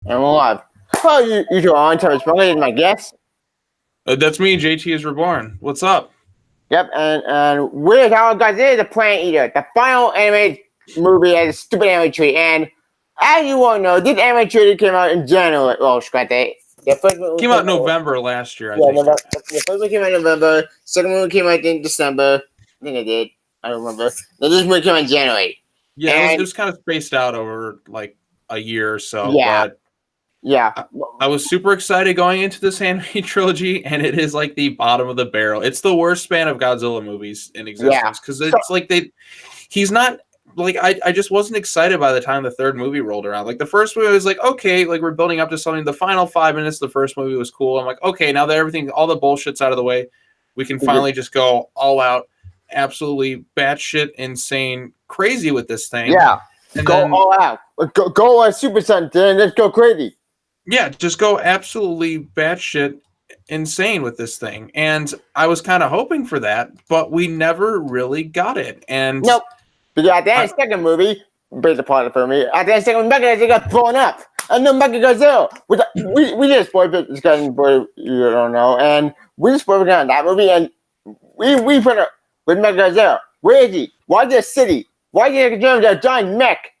And we're live. Hello, you two on Thomas Bungle is my guest. That's me, JTSREBORN. What's up? Yep, and we're talking Godzilla The Planet Eater, the final animated movie as a stupid animated tree. And as you all know, this animated tree came out in January. Well, scratch that. The first movie Came out in November last year, I yeah, think. November. The first one came out in November. Second one came out in December. I think it did. I don't remember. Then this movie came out in January. Yeah, And it was kind of spaced out over like a year or so, yeah, but yeah, I was super excited going into this anime trilogy, and it is like the bottom of the barrel. It's the worst span of Godzilla movies in yeah. existence because it's like he's not like I just wasn't excited by the time the third movie rolled around. Like the first movie was like, okay, like we're building up to something. The final 5 minutes of the first movie was cool. I'm like, okay, now that everything, all the bullshit's out of the way, we can finally just go all out, absolutely batshit insane, crazy with this thing. Yeah. And go then, all out. Go Super Saiyan and let's go crazy. yeah, just go absolutely batshit insane with this thing. And I was kind of hoping for that, but we never really got it. And nope. Because at the end of the second movie, based upon it for me, at the end of the second movie, Mechagodzilla got blown up. And then Mechagodzilla, which we just spoiled it, you don't know, and we just spoiled it on that movie, and we put it with Mechagodzilla. Where is he? Why the city? Why did he a giant mech?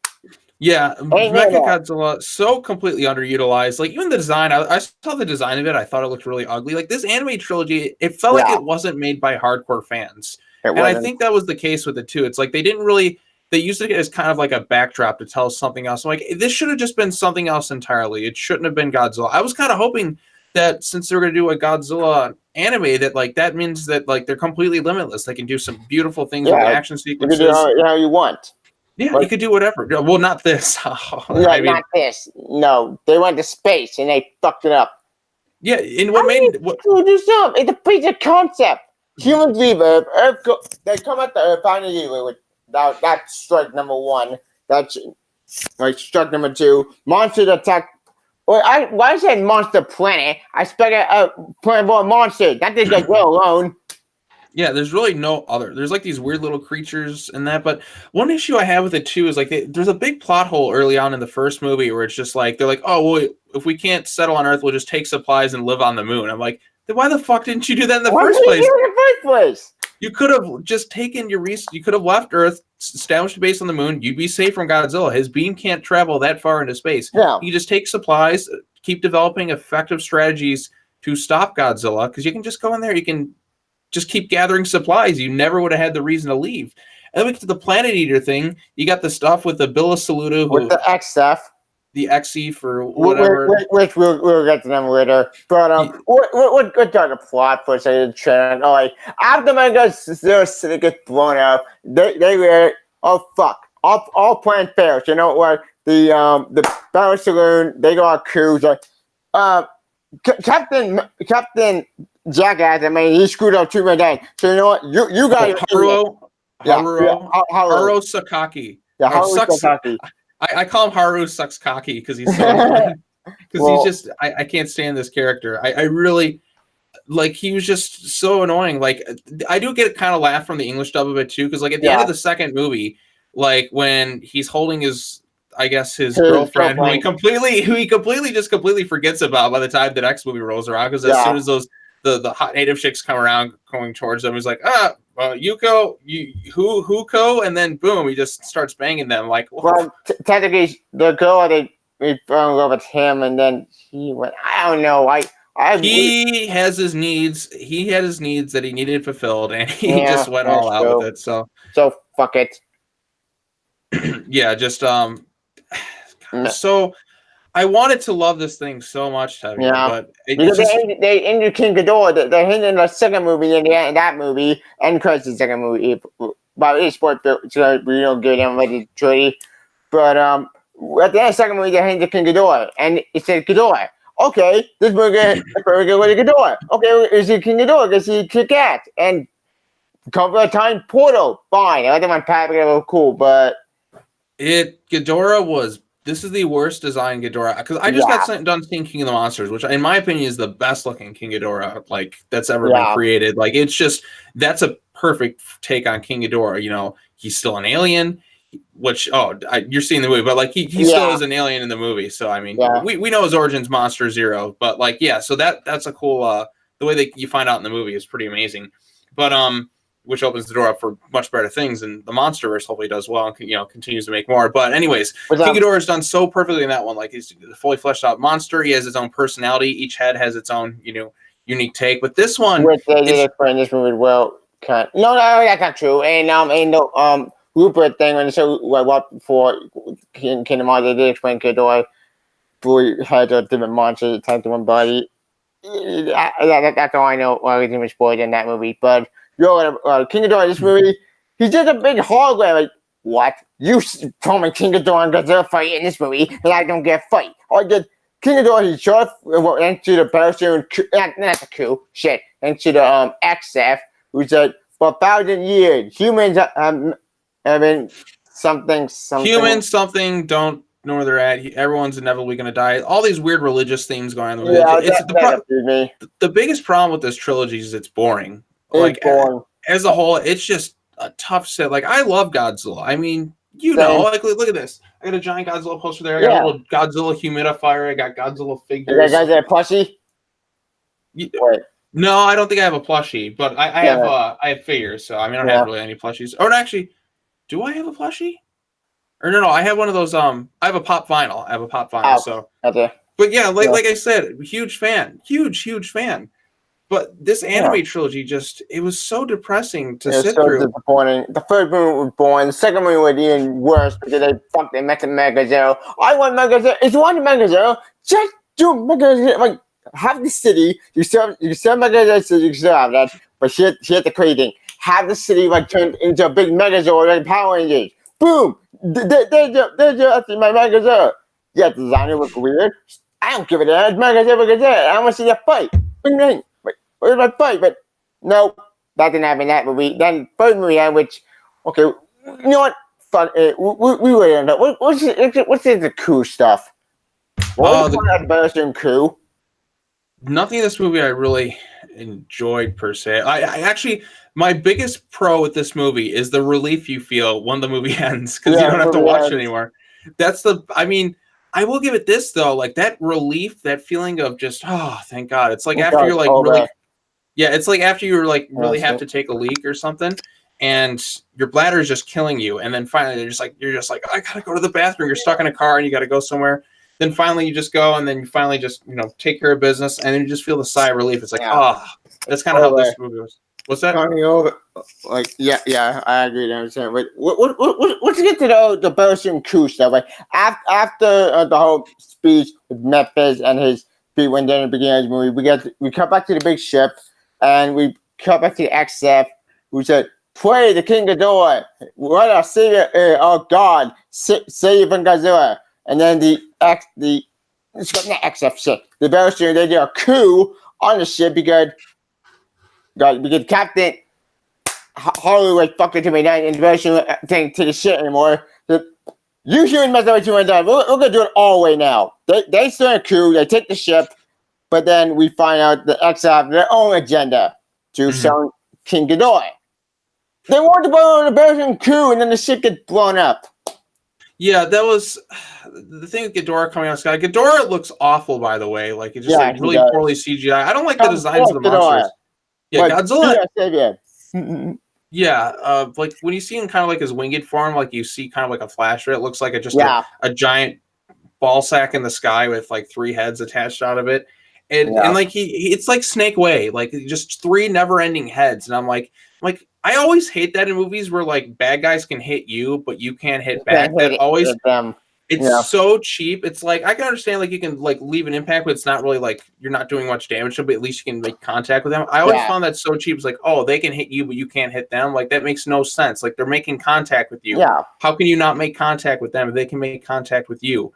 yeah, Mechagodzilla so completely underutilized. Like even the design, I saw the design of it. I thought it looked really ugly. Like this anime trilogy, it felt like it wasn't made by hardcore fans. And I think that was the case with it too. It's like they didn't really. They used it as kind of like a backdrop to tell something else. I'm like, this should have just been something else entirely. It shouldn't have been Godzilla. I was kind of hoping that since they're going to do a Godzilla anime, that like that means that like they're completely limitless. They can do some beautiful things with action sequences. You can do how you want. Yeah, you could do whatever. Well, not this. Not this. No, they went to space and they fucked it up. Yeah, and what made what? It's a piece of concept. Humans leave Earth. They come at the Earth finally with that's strike number one. That's like strike number two. Monsters attack. Well, why I said monster planet? I expect a planet born monster. That didn't go well alone. Yeah, there's really no other. There's like these weird little creatures in that. But one issue I have with it too is like there's a big plot hole early on in the first movie where it's just like they're like, oh well, if we can't settle on Earth, we'll just take supplies and live on the moon. I'm like, then why the fuck didn't you do that in the first place? You could have just taken your you could have left Earth, established a base on the moon. You'd be safe from Godzilla. His beam can't travel that far into space. Yeah. You just take supplies, keep developing effective strategies to stop Godzilla because you can just go in there. You can just keep gathering supplies. You never would have had the reason to leave. And then we get to the Planet Eater thing. You got the stuff with the Billa Saluda, with the X stuff, the XE for whatever. Which we'll get to them later. But we'll talk the plot for a second. Like after Mechagodzilla gets blown up, they were fuck. All plan fails. You know what? The Battle Saloon, they go on cruise. Captain Jackass, I mean, he screwed up too many times. So you know what? You guys. Haru Sakaki. Yeah, Haru Sakaki. I call him Haru Sucks Cocky because he's so he's just I can't stand this character. I really like he was just so annoying. Like I do get kind of laugh from the English dub of it too because like at the end of the second movie, like when he's holding his his girlfriend who he completely forgets about by the time the next movie rolls around because as soon as those the hot native chicks come around going towards them, he's like Yuko, Huko, and then boom, he just starts banging them. Like, well, technically, the girl they fell in love with him, and then he went. I don't know. He has his needs. He had his needs that he needed fulfilled, and he just went all out with it. So fuck it. Yeah, just So I wanted to love this thing so much, Tevye, but because they ended King Ghidorah. They ended in the second movie and that movie, and because the second movie, but it's sport, so we don't give them like the But at the end of the second movie, they ended King Ghidorah, and it said Ghidorah. Okay, this movie is Ghidorah. Okay, is he King Ghidorah? Because he kick ass and cover a time portal. Fine, I think my pattern was cool, but Ghidorah was. This is the worst design Ghidorah because I just got done seeing King of the Monsters, which in my opinion is the best looking King Ghidorah like that's ever been created. Like it's just that's a perfect take on King Ghidorah. You know, he's still an alien. which you're seeing the movie, but like he still is an alien in the movie. So I mean, we know his origins, Monster Zero, but like so that's a cool the way that you find out in the movie is pretty amazing. But which opens the door up for much better things, and the MonsterVerse hopefully does well and continues to make more. But anyways, King Ghidorah is done so perfectly in that one. Like, he's a fully fleshed out monster. He has his own personality. Each head has its own unique take. But this one, which they did explain this movie well. No, that's not true. And the Rupert thing on the show, what before Kingdom Hearts, they did explain Ghidorah had a different monster attacked one body. That's all I know. Everything was spoiled in that movie, but. King Ghidorah, this movie, he's just a big hologram. Like, what? You told me King Ghidorah and Godzilla fight in this movie, and I don't get a fight. I get King Ghidorah, he shot into the parachute, not the coup, into the XF, who said, for 1,000 years, humans have been something. Humans, don't know where they're at. Everyone's inevitably going to die. All these weird religious themes going on. The biggest problem with this trilogy is it's boring. Like, as a whole, it's just a tough set. Like, I love Godzilla. I mean, like, look at this. I got a giant Godzilla poster there. I got a little Godzilla humidifier. I got Godzilla figures. You guys have a plushie? No, I don't think I have a plushie, but I have figures. So I mean, I don't have really any plushies. Or actually, do I have a plushie? Or no, I have one of those. I have a pop vinyl. So, okay. But like I said, huge fan. But this anime trilogy it was so depressing to sit through. Disappointing. The first movie was boring. The second movie was even worse because they met Mega Zero. I want Mega Zero. If you want Mega Zero, just do Mega Zero. Like, have the city. You still Mega Zero, so you still have that. But here's the crazy thing. Have the city like turned into a big Mega Zero like Power Rangers. Boom! There's my Mega Zero. Yeah, the design look weird. I don't give a damn. It's Mega Zero. I want to see that fight. Bing. Where's my fight? But no, that didn't happen in that movie. Then third movie, which, okay, you know what? Fuck it. We really don't know. What's the coup stuff? What was the coup? Nothing in this movie I really enjoyed per se. I actually, my biggest pro with this movie is the relief you feel when the movie ends because you don't have to watch it anymore. I will give it this though, like that relief, that feeling of just thank God. It's like after you're like really. Yeah, it's like after you really have to take a leak or something, and your bladder is just killing you, and then finally you're just like I gotta go to the bathroom. You're stuck in a car and you gotta go somewhere. Then finally you just go, and then you finally just take care of business, and then you just feel the sigh of relief. It's like that's kind of how this movie was. What's that? Like I agree. I understand. But let's get to the Belgian coup stuff. Like after the whole speech with Memphis and his speech when in the beginning of the movie, we come back to the big ship. And we come back to the XF, who said, "Pray the King Ghidorah, what our savior, our God, save Godzilla." And then the XF ship, the Belgian, they did a coup on the ship because Captain Hollywood fucked it to me. That and the Belgian thing to the shit anymore. So, you human mess up what you want to do. We're gonna do it all the way now. They start a coup. They take the ship. But then we find out the X have their own agenda to show King Ghidorah. They want to blow on the Belgian coup, and then the ship gets blown up. Yeah, that was the thing with Ghidorah coming out of the sky. Ghidorah looks awful, by the way. Like it's just really poorly CGI. I don't like the designs of the monsters. Yeah, Godzilla. Yeah, like when you see him kind of like his winged form, like you see kind of like a flash of it. It looks like a giant ball sack in the sky with like 3 heads attached out of it. And like it's like Snake Way, like just 3 never-ending heads, and I'm like I always hate that in movies where like bad guys can hit you, but you can't hit back. It's so cheap. It's like I can understand like you can like leave an impact, but it's not really like you're not doing much damage to them, but at least you can make contact with them. I always found that so cheap. It's like, oh, they can hit you, but you can't hit them. Like that makes no sense. Like they're making contact with you. Yeah. How can you not make contact with them if they can make contact with you?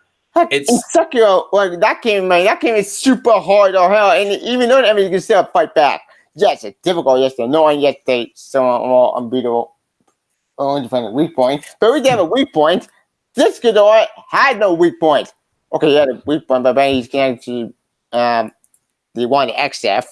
It's Sekiro, like that game is super hard or hell, and even though you can still fight back. Yes, it's difficult, yes, they're annoying, yes, they so more unbeatable. Only find a weak point. But we did have a weak point. This Ghidorah had no weak point. Okay, he had a weak point, but then he's getting to the one XF.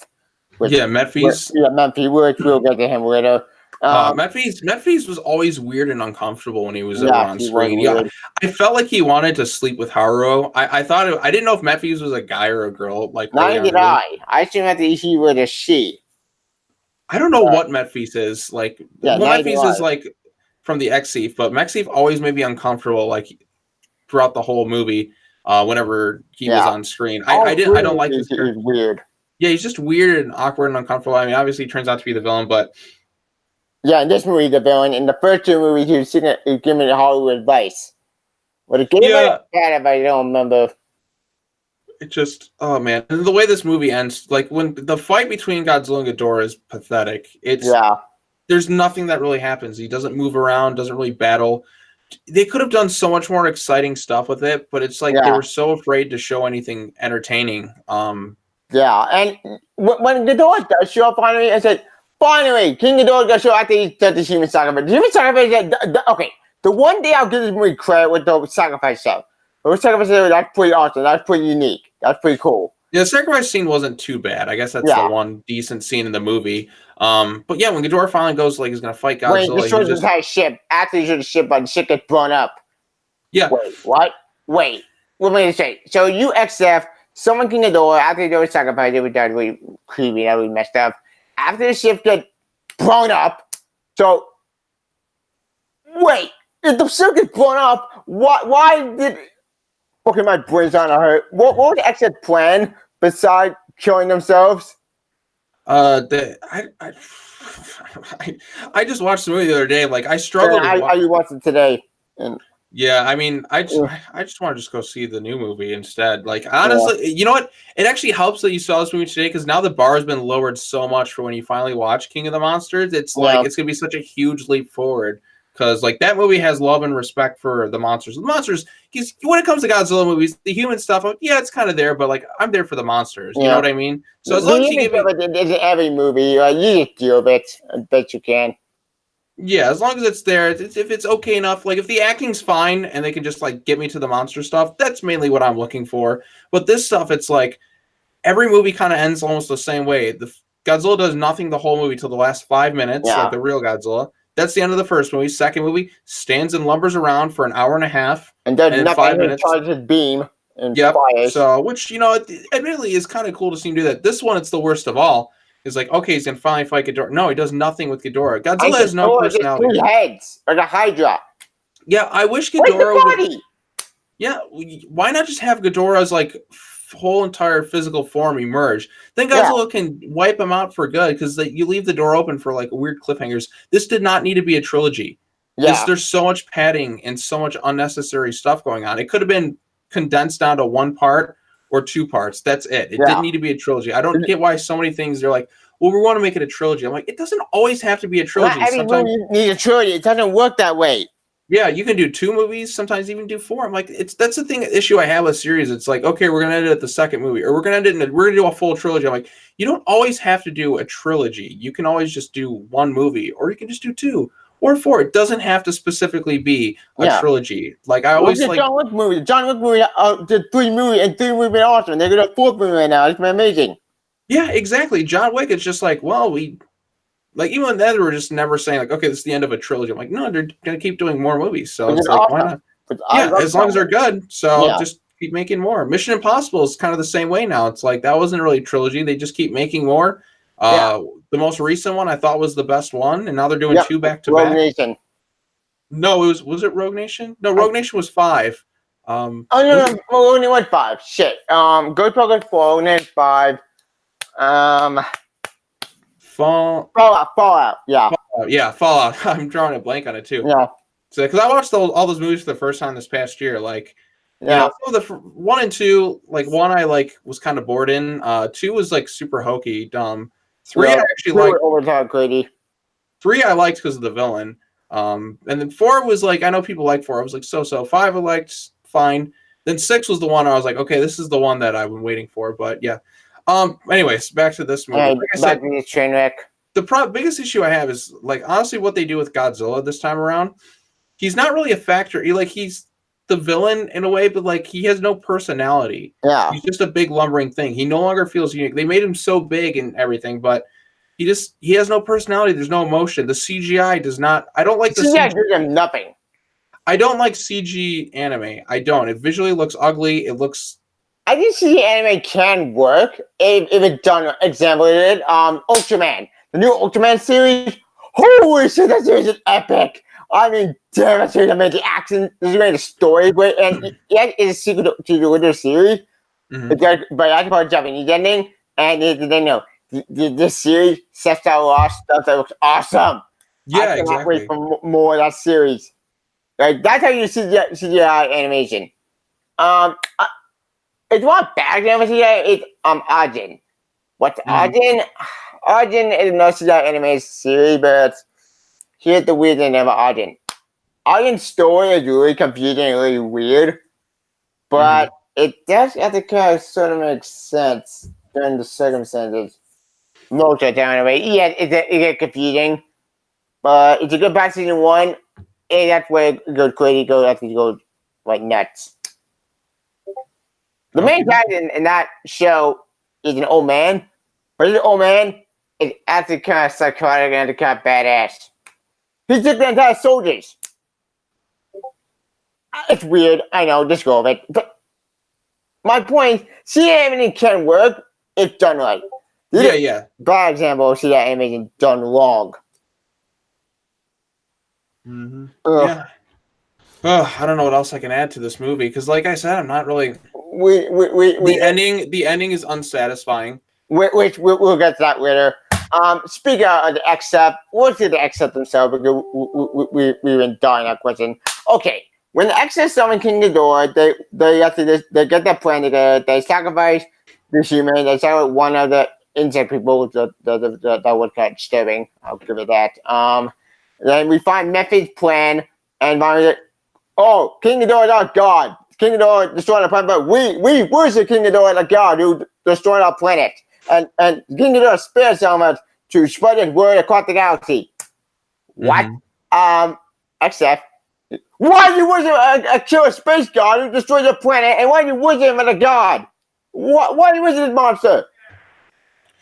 Memphis. Memphis, we'll get to him later. Metphies was always weird and uncomfortable when he was ever on he was screen. Yeah, weird. I felt like he wanted to sleep with Haruo. I thought I didn't know if Metphies was a guy or a girl. Like early Neither on, did really. I assumed that he was a she. I don't know what Metphies is like. Yeah, Well, neither do Metphies is I. like from the Xthief, but Mexthief always made me uncomfortable. Like throughout the whole movie, whenever he was Yeah. on screen, All I three don't like movies this character. is weird. Yeah, he's just weird and awkward and uncomfortable. I mean, obviously, he turns out to be the villain, but Yeah, in this movie, the villain. In the first two movies, he was giving Hollywood advice. But it gave yeah, it bad, I don't remember. it just oh man, and the way this movie ends, like when the fight between Godzilla and Ghidorah is pathetic. Yeah. There's nothing that really happens. He doesn't move around, doesn't really battle. They could have done so much more exciting stuff with it, but it's like they were so afraid to show anything entertaining. Yeah, and when Ghidorah does show up finally, I said, finally, King Ghidorah does show up after he does the human sacrifice. The human sacrifice, okay, the one day I'll give this movie credit with the sacrifice stuff. The sacrifice stuff, that's pretty awesome. That's pretty unique. That's pretty cool. Yeah, the sacrifice scene wasn't too bad. I guess that's the one decent scene in the movie. But yeah, when Ghidorah finally goes like he's gonna fight Godzilla, when he destroys the entire ship, after he destroys the ship, but the ship gets blown up. Yeah. Wait, what? Wait, what am I gonna say? So you XF, someone King Ghidorah, after they were sacrificed, it was that really creepy, that really messed up. After the ship gets blown up, so wait, if the ship gets blown up, why did? Okay, my brain's on to hurt. What was the XF plan besides killing themselves? I just watched the movie the other day. Like I struggled. How you watched it today? Yeah, I mean, I just want to just go see the new movie instead. Like honestly, you know what? It actually helps that you saw this movie today because now the bar has been lowered so much for when you finally watch King of the Monsters. It's like it's gonna be such a huge leap forward because like that movie has love and respect for the monsters. The monsters, because when it comes to Godzilla movies, the human stuff, yeah, it's kind of there, but like I'm there for the monsters. You know what I mean? So as long as you give it in every movie, you just deal with it. I bet you can. Yeah, as long as it's there, if it's okay enough, like if the acting's fine and they can just like get me to the monster stuff, that's mainly what I'm looking for. But this stuff, it's like every movie kind of ends almost the same way. The Godzilla does nothing the whole movie till the last 5 minutes, like the real Godzilla. That's the end of the first movie. Second movie stands and lumbers around for an hour and a half, and then 5 minutes. Charges his beam and yep. fires. So, which it really is kind of cool to see him do that. This one, it's the worst of all. Is like, okay, he's gonna finally fight Ghidorah. No, he does nothing with Ghidorah. Godzilla has no personality. 3 heads, or the Hydra. Yeah, I wish Ghidorah would. Yeah, why not just have Ghidorah's like whole entire physical form emerge? Then Godzilla can wipe him out for good because you leave the door open for like weird cliffhangers. This did not need to be a trilogy. Yeah, there's so much padding and so much unnecessary stuff going on. It could have been condensed down to 1 part. Or 2 parts. That's it. It didn't need to be a trilogy. I don't get why so many things they're like, well, we want to make it a trilogy. I'm like, it doesn't always have to be a trilogy. Not every movie needs a trilogy. It doesn't work that way. Yeah, you can do 2 movies, sometimes even do 4. I'm like, that's the issue I have with series. It's like, okay, we're gonna end it at the second movie, or we're gonna do a full trilogy. I'm like, you don't always have to do a trilogy. You can always just do 1 movie, or you can just do 2. Or 4. It doesn't have to specifically be a trilogy. Like I always like John Wick movie. John Wick movie did 3 movies and 3 movies are awesome. They're gonna do a 4th movie right now. It's been amazing. Yeah, exactly. John Wick. It's just like, well, even then we're just never saying like, okay, this is the end of a trilogy. I'm like, no, they're gonna keep doing more movies. So it's like, why not? Yeah, as long as they're good. So just keep making more. Mission Impossible is kind of the same way now. It's like that wasn't really a trilogy. They just keep making more. The most recent one I thought was the best one, and now they're doing 2 back to back. Rogue Nation. No, was it Rogue Nation? No, Rogue Nation was 5. No, only went 5. Shit. Go Progress 4, Rogue Nation 5. Fallout. Yeah. Fallout. I'm drawing a blank on it too. Yeah. So because I watched all those movies for the first time this past year, like. Yeah, the 1 and 2, like 1 I like was kind of bored in. 2 was like super hokey, dumb. 3 I actually liked. Overtime greedy. 3 I liked because of the villain. And then 4 was like I know people like 4. I was like so. 5 I liked fine. Then 6 was the one I was like, okay, this is the one that I've been waiting for. But yeah. Anyways, back to this movie. Like I said, train wreck. The biggest issue I have is like honestly what they do with Godzilla this time around. He's not really a factor. He's the villain in a way, but like he has no personality. Yeah, he's just a big lumbering thing. He no longer feels unique. They made him so big and everything, but he has no personality. There's no emotion. The CGI does not. I don't like the CGI CGI. gives him nothing. I don't like CG anime. I don't. It visually looks ugly. It looks. I think CG anime can work if it's done. Example, it Ultraman, the new Ultraman series. Holy shit, that series is epic. I mean, damn, that series made the action, this made the story great, and yeah, it's a sequel to the original series. Mm-hmm. But I can call it Japanese ending, and they know this series sets out a lot of stuff that looks awesome. I Yeah, cannot wait exactly. for more of that series. Like that's how you see CGI animation. Um, uh, it's not bad CGI. It's Ajin. What's Mm-hmm. Ajin? Ajin is no CGI animation series, but here's the weird thing about Ajin. Ajin's story is really confusing and really weird, but it does have to kind of sort of make sense during the circumstances. Most of the time, anyway. Yeah, it gets confusing, but if you go back to season one, that's where it goes crazy. Actually goes like nuts. The Okay. main guy in that show is an old man, but this old man is actually kind of psychotic and kind of badass. He took the entire soldiers. It's weird, I know, just go of it. But my point, see animation can work if done right. Yeah, yeah. Bad example, see that animation done wrong. Mm-hmm. Ugh. Yeah. Oh, I don't know what else I can add to this movie because, like I said, I'm not really. We The ending is unsatisfying. which we'll get to that later. Speaking of the Accept, we'll see the Accept themselves because we've been dying that question. Okay, when the Accept summon King Ghidorah, they have to they get their plan together. They sacrifice the human. They sacrifice one of the insect people that was kind of disturbing. I'll give it that. Then we find Mephit's plan and find oh, King Ghidorah is our god. King Ghidorah destroyed our planet, but we worship King Ghidorah, the god who destroyed our planet. And King Ghidorah spared so much to spread his word across the galaxy. What? Except, why do you worship a killer space god who destroyed your planet, and why do you worship him as a god? Why do you worship this monster?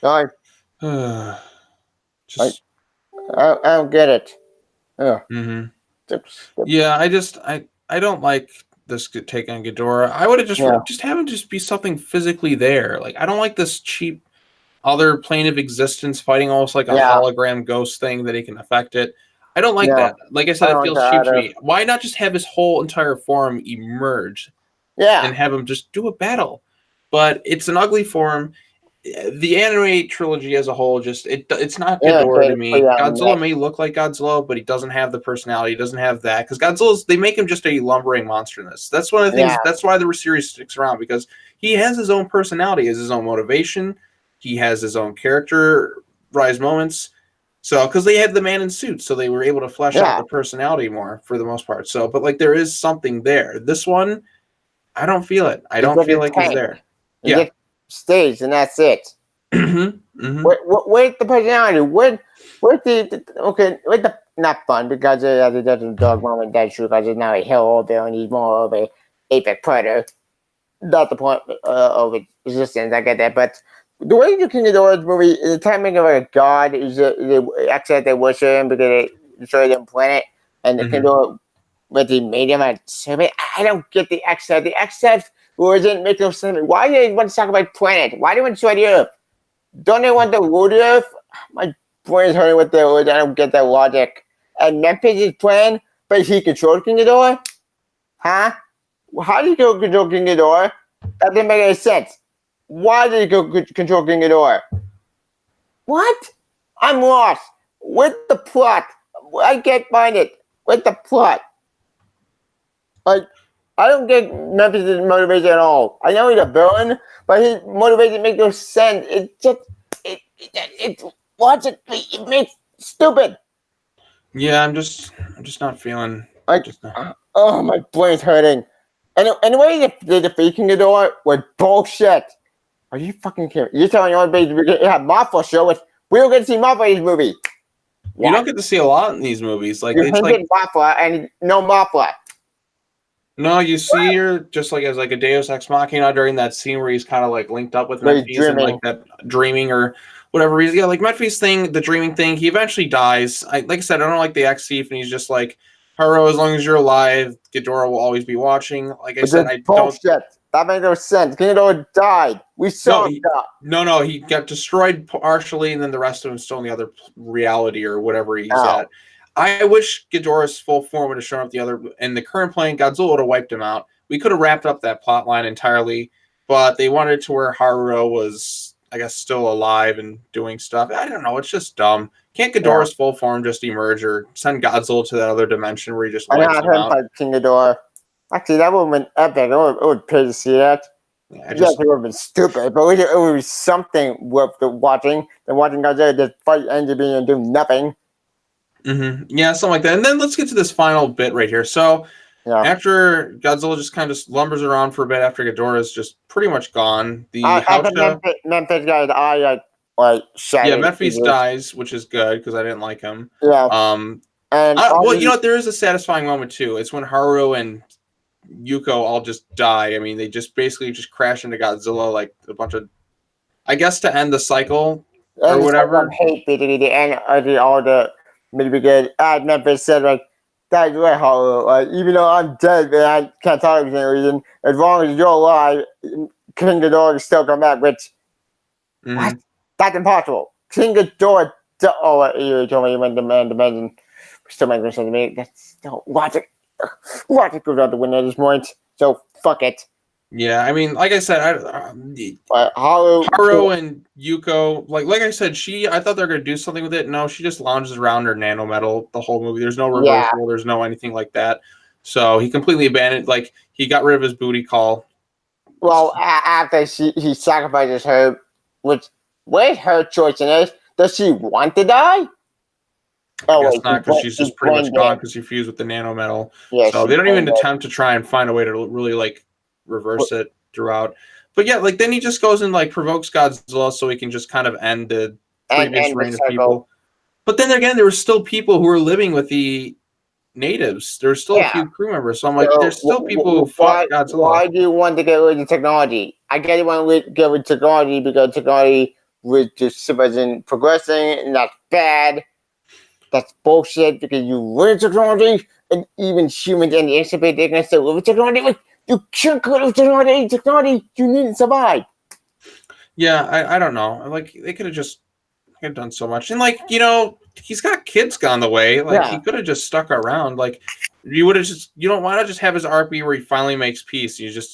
I Just. I don't get it. Ugh. Yeah, I don't like this take on Ghidorah. I would have Yeah. just have him just be something physically there. Like I don't like this cheap other plane of existence fighting almost like a Yeah. hologram ghost thing that he can affect it. I don't like Yeah. that. Like I said, I it don't feels like cheap that to either. me. Why not just have his whole entire form emerge Yeah. and have him just do a battle? But it's an ugly form. The anime trilogy as a whole, just it's not Yeah. Ghidorah to me. Yeah. Godzilla may look like Godzilla, but he doesn't have the personality. He doesn't have that because Godzilla's they make him just a lumbering monster in this. That's one of the things. Yeah. That's why the series sticks around because he has his own personality, he has his own motivation, he has his own character rise moments. So because they had the man in suits, so they were able to flesh out Yeah. the personality more for the most part. So, but like there is something there. This one, I don't feel it. I don't feel like he's there. You Yeah. get stage and that's it. Where's the personality? Where's the okay? Where's the not fun because there's a dog moment that's true because it's now a hero there and he's more of a apex predator. Not the point of its existence. I get that, but the way you King Ghidorah's movie, the timing of a god is they accept they worship him because they destroyed their planet, and the King Ghidorah, but they made him a servant. I don't get the accept. The accept doesn't make no sense. Why do they want to talk about planet? Why do they want to destroy the Earth? Don't they want to rule the Earth? My brain is hurting with their words. I don't get that logic. And Memphis' plan, but he controls King Ghidorah? Huh? How did he control King Ghidorah? That didn't make any sense. Why did he control King Ghidorah? What? I'm lost. Where's the plot? I can't find it. Where's the plot? Like, I don't get Memphis' motivation at all. I know he's a villain, but his motivation makes no sense. It just, it makes stupid. Yeah, I'm just not feeling. Like, Just not. oh, my brain's hurting. And the way they defeat King Ghidorah was bullshit. Are you fucking kidding? You're telling me we're going to have Mothra show us? We don't get to see Mothra in this movie. You don't get to see a lot in these movies. Like You it's hinted like Mothra and no Mothra. no, you see her just like as like a Deus Ex Machina during that scene where he's kind of like linked up with But he's Memphis and dreaming. like that dreaming or whatever reason. Yeah, like Metphi's thing, the dreaming thing, he eventually dies. Like I said, I don't like the X thief, and he's just like, Haru, as long as you're alive, Ghidorah will always be watching. Like I said, I don't. Bullshit. That made no sense. King Ghidorah died. We saw him die. No, he got destroyed partially, and then the rest of him still in the other reality or whatever he's at. I wish Ghidorah's full form would have shown up in the current plane. Godzilla would have wiped him out. We could have wrapped up that plot line entirely, but they wanted it to where Haru was, I guess, still alive and doing stuff. I don't know. It's just dumb. Can't Ghidorah's full form just emerge or send Godzilla to that other dimension where he just wipes him out? King Ghidorah. Actually, that would have been epic. I would pay to see that. Yeah, it would have been stupid, but it would be something worth watching than watching Godzilla just fight enemy and do nothing. Yeah, something like that. And then let's get to this final bit right here. So after Godzilla just kind of lumbers around for a bit after Ghidorah's just pretty much gone, the Memphis guy, Memphis dies, which is good because I didn't like him. Yeah. Well, you know what? There is a satisfying moment too. It's when Haru and Yuko all just die. I mean, they just basically just crash into Godzilla like a bunch of, I guess, to end the cycle or whatever. Hate basically the end of all the maybe good. Memphis said like, "That's right, Haru. Like, even though I'm dead and I can't talk for any reason, as long as you're alive, King Ghidorah can still come back." Which what? That's impossible. King Ghidorah. You told me you went to dimension. Still making sense to me. That's still logic. Logic goes out the window at this point. So fuck it. Yeah, I mean, like I said, Haru and Yuko, like I said, I thought they were gonna do something with it. No, she just lounges around her nanometal the whole movie. There's no reversal. There's no anything like that. So he completely abandoned. Like he got rid of his booty call. Well, after he sacrifices her, which her choice in this. Does she want to die? I guess not, because she's just pretty much gone because she fused with the nanometal. Yeah, so they don't even attempt to try and find a way to really like reverse it throughout. But yeah, like then he just goes and like provokes Godzilla so he can just kind of end the previous reign of people. But then again, there were still people who were living with the natives. There were still a few crew members. So I'm like, there's still people who fought Godzilla. Why do you want to get rid of technology? I get you want to get rid of technology because technology was just wasn't progressing, and that's bad. That's bullshit because you live technology, and even humans anticipate they're going to still live with technology. Like, you can't go with technology. Technology, you need to survive. Yeah, I don't know. Like, they could have done so much. And, like, you know, he's got kids gone the way. Like, he could have just stuck around. Like, you would have why not just have his RP where he finally makes peace? He just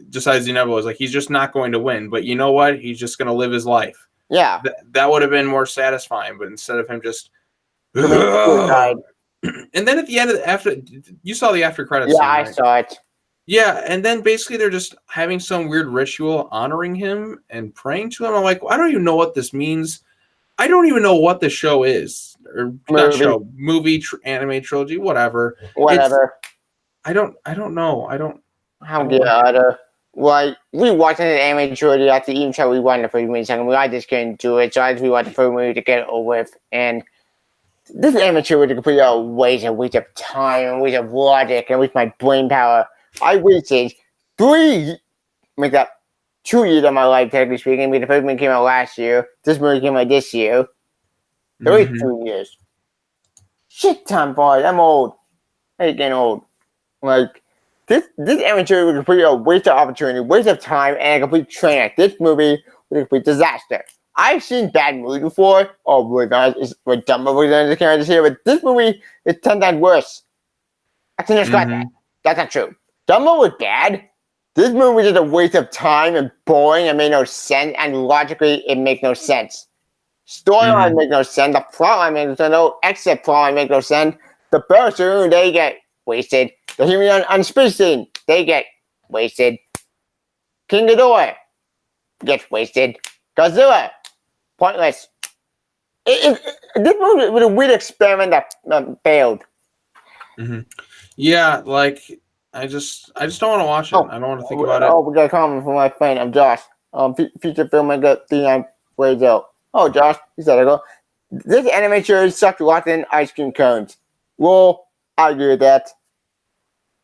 decides, like, he's just not going to win. But you know what? He's just going to live his life. Yeah. That would have been more satisfying. But instead of him just... and then at the end after you saw the after credits scene, right? I saw it. Yeah, and then basically they're just having some weird ritual honoring him and praying to him. I'm like, I don't even know what this means. I don't even know what the show is, or not show, movie, anime trilogy, whatever. I don't know. I don't. How do either? Like, we watched an anime trilogy after even so we watched the first movie, second movie. I just couldn't do it, so I just rewatched the first movie to get it over with. And this amateur was a complete waste of time, and waste of logic, and waste my brain power. I wasted 2 years of my life, technically speaking. The first movie came out last year. This movie came out this year. At least 2 years. Shit ton, boys. I'm old. I'm getting old. Like, this amateur was a complete waste of opportunity, waste of time, and a complete train wreck. This movie was a complete disaster. I've seen bad movies before. Oh, boy, guys, we're dumb movies in the camera this year, but this movie is 10 times worse. I can just got that. That's not true. Dumbo was bad. This movie was just a waste of time and boring and made no sense, and logically, it makes no sense. Storyline makes no sense. The plotline makes no sense. No exit plotline makes no sense. The birds, they get wasted. The human on space scene, they get wasted. King Ghidorah gets wasted. Godzilla, pointless. This movie was a weird experiment that failed. Yeah, like I just don't want to watch it. I don't want to think about it. Oh, we got a comment from my friend. I'm Josh. Feature filmmaker 39 ways out. Oh, Josh, he said, I go. This animation sucked locked in ice cream cones. Well, I agree with that.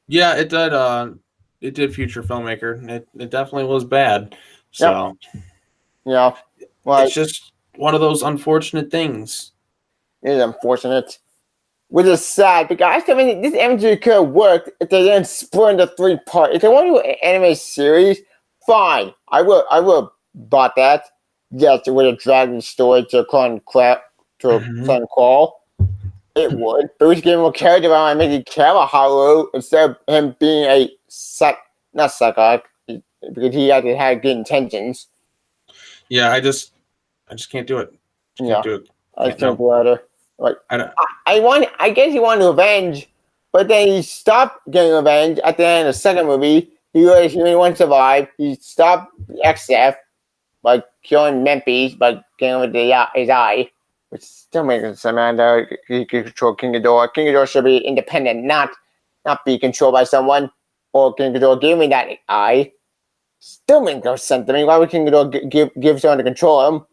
Yeah, it did. It did. Future filmmaker. It definitely was bad. So. Yeah. Like, it's just one of those unfortunate things. It is unfortunate. Which is sad because I mean this MG could have worked if they didn't split into 3 parts. If they want to do an anime series, fine. I will have bought that. Yes, it would have dragged the story to a Clan Call. It would. But we should give him a character development and make him care about Haru instead of him being a not psychotic, because he actually had good intentions. Yeah, I just can't do it. Can't do it. I can't do it. Like I I guess he wanted revenge, but then he stopped getting revenge at the end of the second movie. He realized he really wanted to survive. He stopped XF by killing Memphis by getting with his eye, which still makes sense. Man, he could control King Ghidorah. King Ghidorah should be independent, not be controlled by someone. Or King Ghidorah give me that eye. Still makes no sense to me. Why would King Ghidorah give someone to control him?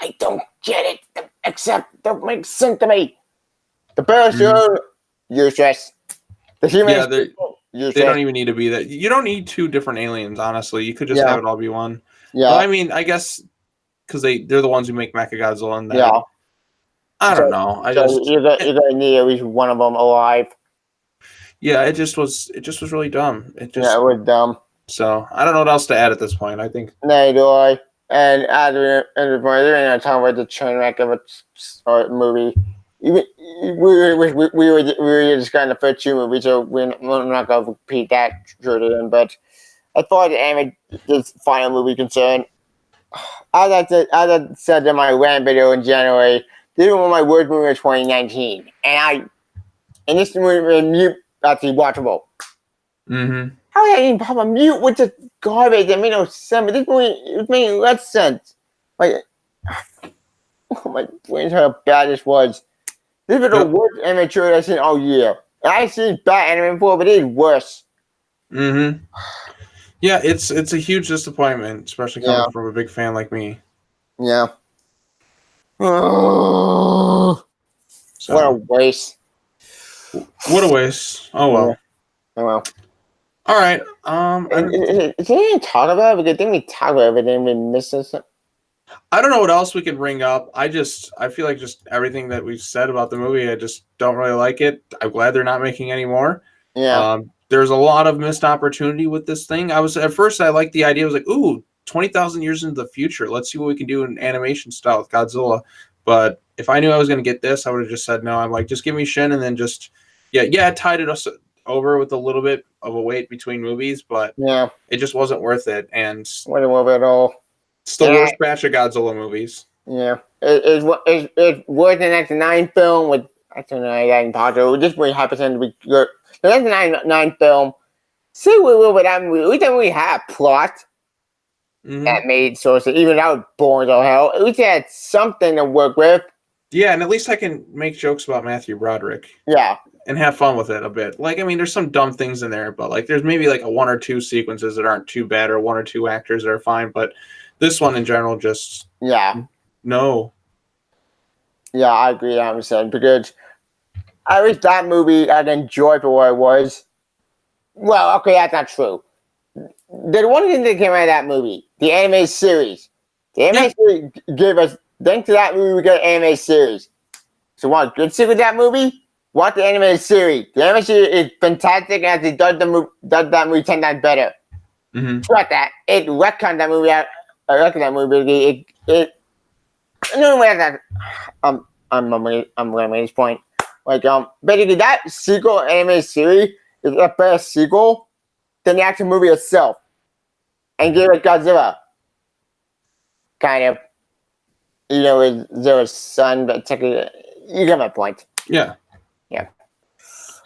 I don't get it. Except don't make sense to me. The person, useless. The humans, they don't even need to be that. You don't need 2 different aliens, honestly. You could just have it all be one. Yeah. Well, I mean, I guess because they're the ones who make Mechagodzilla and that. I don't know. You're gonna need at least one of them alive. Yeah, it just was really dumb. It was dumb. So I don't know what else to add at this point. I think. Neither do I. And at the end of the point, they're not talking about the train wreck of a movie. Even we were just kind of first 2 movies, so we're not going to repeat that tradition. But as far as this final movie concerned, as I said in my rant video in January, this was one of my worst movies of 2019, and this movie mute actually watchable. Mm-hmm. How did I even have a mute with the garbage that made no sense? But this movie, it made less sense. Like, oh my brains, how bad this was. This was the worst amateur I've seen all year. I've seen bad anime before, but it is worse. Mm-hmm. Yeah, it's a huge disappointment, especially coming from a big fan like me. Yeah. What a waste. What a waste. Oh well. Oh well. All right. Did we talk about it? Because didn't we talk about it, and we missed something? I don't know what else we can bring up. I feel like just everything that we've said about the movie, I just don't really like it. I'm glad they're not making any more. Yeah. There's a lot of missed opportunity with this thing. At first I liked the idea. I was like, ooh, 20,000 years into the future. Let's see what we can do in animation style with Godzilla. But if I knew I was going to get this, I would have just said no. I'm like, just give me Shin, and then just it tied it over with a little bit of a wait between movies, but it just wasn't worth it. And wasn't worth it at all. It's the worst batch of Godzilla movies. Yeah, it's worse than the next 9 film with. I don't know. I got impossible. This movie happens to be good. The next 9 film. See, we will with that movie. We didn't really have plot that made source. Even that was boring as hell. At least they had something to work with. Yeah, and at least I can make jokes about Matthew Broderick. Yeah. And have fun with it a bit. Like, I mean, there's some dumb things in there, but like, there's maybe like a 1 or 2 sequences that aren't too bad, or 1 or 2 actors that are fine. But this one in general, just no. Yeah, I agree 100% because at least that movie I enjoyed for what it was. Well, okay, that's not true. The one thing that came out of that movie, the anime series. The anime series gave us, thanks to that movie, we got an anime series. So, want a good sequel to that movie? Watch the animated series. The animated series is fantastic, and it does that movie 10 times better. But that it retconned that movie out. I reckon that movie. No way that. I'm going to this point. Like basically that sequel animated series is a better sequel than the actual movie itself, and give it Godzilla. Kind of, with Zera's son, but technically, you get my point. Yeah.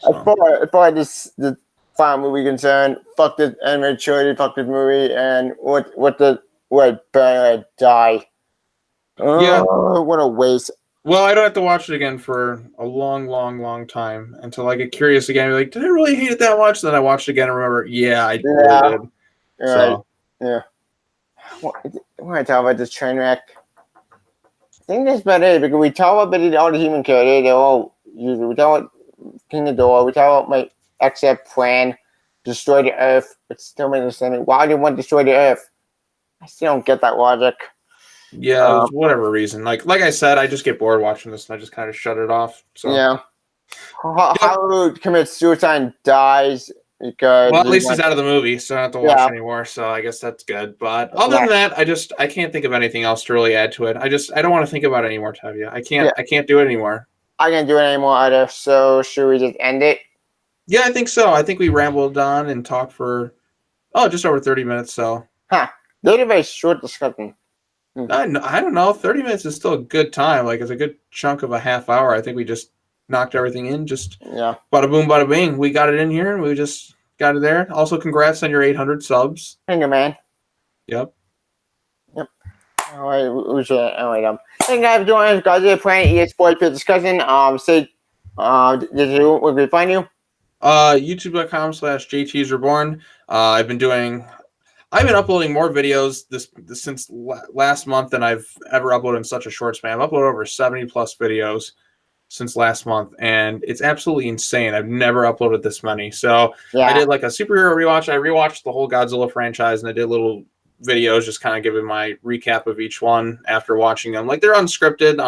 As far as the final movie concerned, fuck this animated trilogy, fuck this movie, and what burn die. What a waste. Well, I don't have to watch it again for a long, long, long time until I get curious again. Be like, did I really hate it that much? Then I watched it again and remember, I really did. So. Yeah. When I talk about this train wreck, I think that's about it because we talk about all the human characters. They're all usually we talk about King Ghidorah. We talk about my XF plan, destroy the Earth. But still makes no sense. Why do you want to destroy the Earth? I still don't get that logic. Yeah, it was whatever reason. Like I said, I just get bored watching this, and I just kind of shut it off. So yeah. Hollywood commits suicide and dies because well, at least he's out of the movie, so I don't have to watch anymore. So I guess that's good. But other than that, I can't think of anything else to really add to it. I don't want to think about it anymore, Tevye. I can't do it anymore. I can't do it anymore either. So should we just end it? Yeah, I think so. I think we rambled on and talked for just over 30 minutes. So They're very short discussion. I don't know. 30 minutes is still a good time. Like it's a good chunk of a half hour. I think we just knocked everything in. Just bada boom, bada bing. We got it in here, and we just got it there. Also, congrats on your 800 subs. Thank you, man. Yep. All right, we should. Thank you guys for joining us. Godzilla The Planet Eater sports discussion. Say, where we find you? YouTube.com/JTSREBORN. I've been uploading more videos since last month than I've ever uploaded in such a short span. I've uploaded over 70 plus videos since last month, and it's absolutely insane. I've never uploaded this many. So I did like a superhero rewatch. I rewatched the whole Godzilla franchise, and I did little videos just kind of giving my recap of each one after watching them. Like they're unscripted,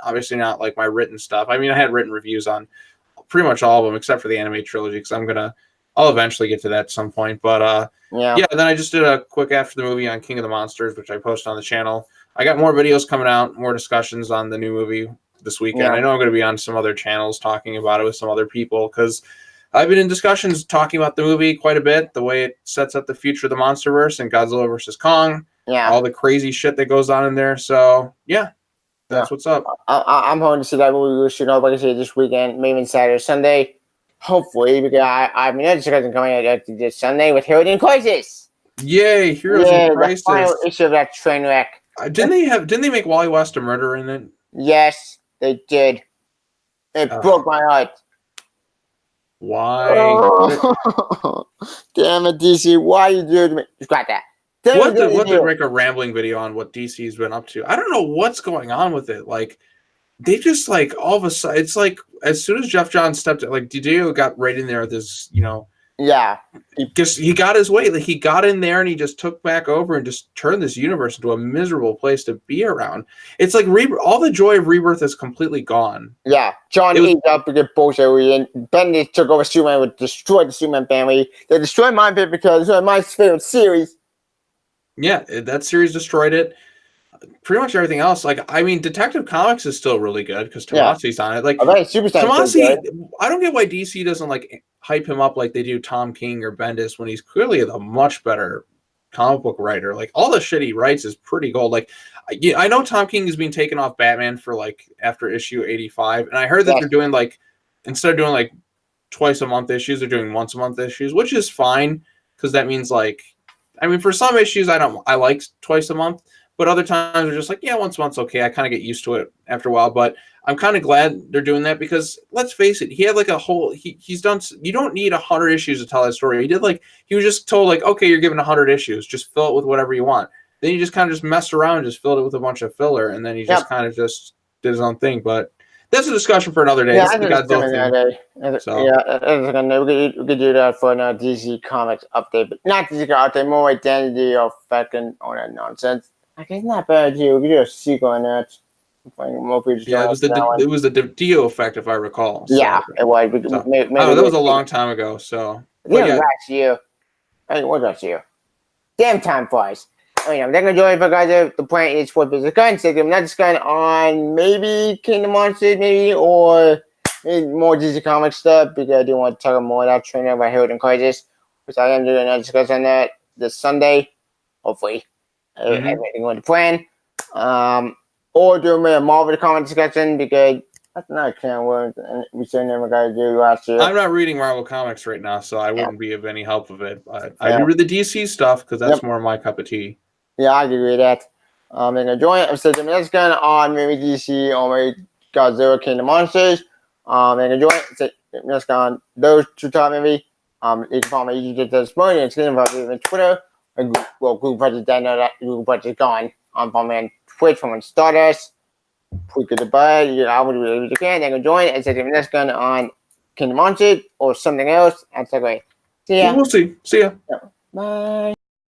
obviously not like my written stuff. I mean, I had written reviews on pretty much all of them except for the anime trilogy because I'll eventually get to that at some point. But then I just did a quick after the movie on King of the Monsters, which I posted on the channel. I got more videos coming out, more discussions on the new movie this weekend. I know I'm going to be on some other channels talking about it with some other people because I've been in discussions talking about the movie quite a bit, the way it sets up the future of the MonsterVerse and Godzilla versus Kong, all the crazy shit that goes on in there. So that's what's up. I'm hoping to see that movie. We should know about it this weekend, maybe Saturday or Sunday. Hopefully, because I mean, there's something coming out this Sunday with Heroes in Crisis. Yay, Heroes in Crisis! The final issue of that train wreck. Didn't they make Wally West a murderer in it? Yes, they did. It broke my heart. Why? Oh. Damn it, DC! Why you do it to me? You got that? What the make a rambling video on what DC's been up to? I don't know what's going on with it. Like they just like all of a sudden, it's like as soon as Jeff Johns stepped in, like Didio got right in there with this, he got his way. Like he got in there and he just took back over and just turned this universe into a miserable place to be around. It's like all the joy of Rebirth is completely gone. Yeah, John ate up to get bullshit. And Bendis took over Superman, would destroy the Superman family. They destroyed my bit because it's my favorite series. Yeah, that series destroyed it. Pretty much everything else, like I mean, Detective Comics is still really good because Tomasi's on it. Like Tomasi, I don't get why DC doesn't like hype him up like they do Tom King or Bendis when he's clearly a much better comic book writer. Like all the shit he writes is pretty gold. Like I know Tom King is being taken off Batman for like after issue 85, and I heard that they're doing like instead of doing like twice a month issues, they're doing once a month issues, which is fine because that means like I mean for some issues I like twice a month. But other times they're just like, once a month's okay. I kind of get used to it after a while. But I'm kind of glad they're doing that because let's face it, he had like a whole. He's done. You don't need 100 issues to tell that story. He was just told like, okay, you're given 100 issues. Just fill it with whatever you want. Then he just kind of just messed around, and just filled it with a bunch of filler, and then he just kind of just did his own thing. But that's a discussion for another day. Yeah, we could do that for another DC Comics update, but not DC Comics update, more identity or fucking all that nonsense. Okay, it's not bad, too. We did a sequel on that. It was the Dio effect, if I recall. So. Yeah, it was. That was a long time ago. So, last year. I think it was last year. Damn time flies. They're gonna join for guys the Planet Eater Sport Business Gun. So I'm not just going on maybe Kingdom Monsters, or maybe more DC Comics stuff because I do want to talk more about training about Heroes in Crisis, which I am doing a discussion on that this Sunday, hopefully. Everything went to plan. Or do a Marvel comic discussion because that's not can of worms, and we still never got to do last year. I'm not reading Marvel comics right now, so I wouldn't be of any help of it. But I do read the DC stuff because that's more my cup of tea. Yeah, I agree with that. They're gonna join episode of that's going on maybe DC or maybe Godzilla Kingdom Monsters. They're gonna join that's on those two top maybe. You can follow me. You can get this morning. It's gonna be on Twitter. Google Project, I know that Google Project gone. Follow me on Twitch from Stardust. We could buy I would really you can. They can join and say that's going on Kingdom Monsters or something else. That's great. See ya. We'll see. See ya. Bye.